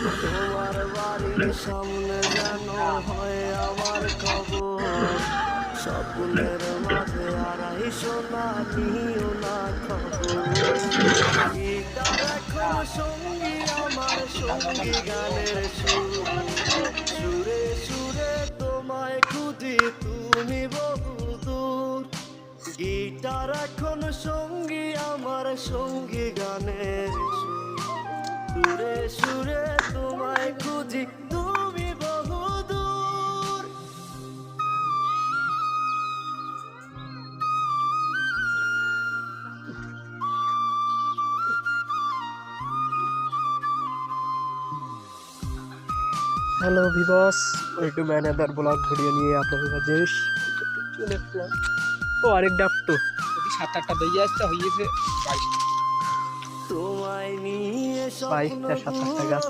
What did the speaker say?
তোমার বাড়ির সামনে যেন হয় আমার খবর, স্বপ্নের মাঝে আড়াই সোনা নিও না খবর। গীতার এখন সঙ্গী আমার সঙ্গী গানের সুর, সুরে সুরে তোমায় খুঁজি তুমি বহুদূর। গীতার এখন সঙ্গী আমার সঙ্গী গানের সুর, সুরে সুরে তোমায় খুঁজি তুমি বহুদূর। Hello Vivas, welcome to another blog video নিয়ে আপনাদের কাছে চলে আসলাম। ও আরেক ডাব তো যদি 7-8টা বেজে আসতে হয়েছে 22টা। তোমায় নিয়ে 22টা 27টা গাছ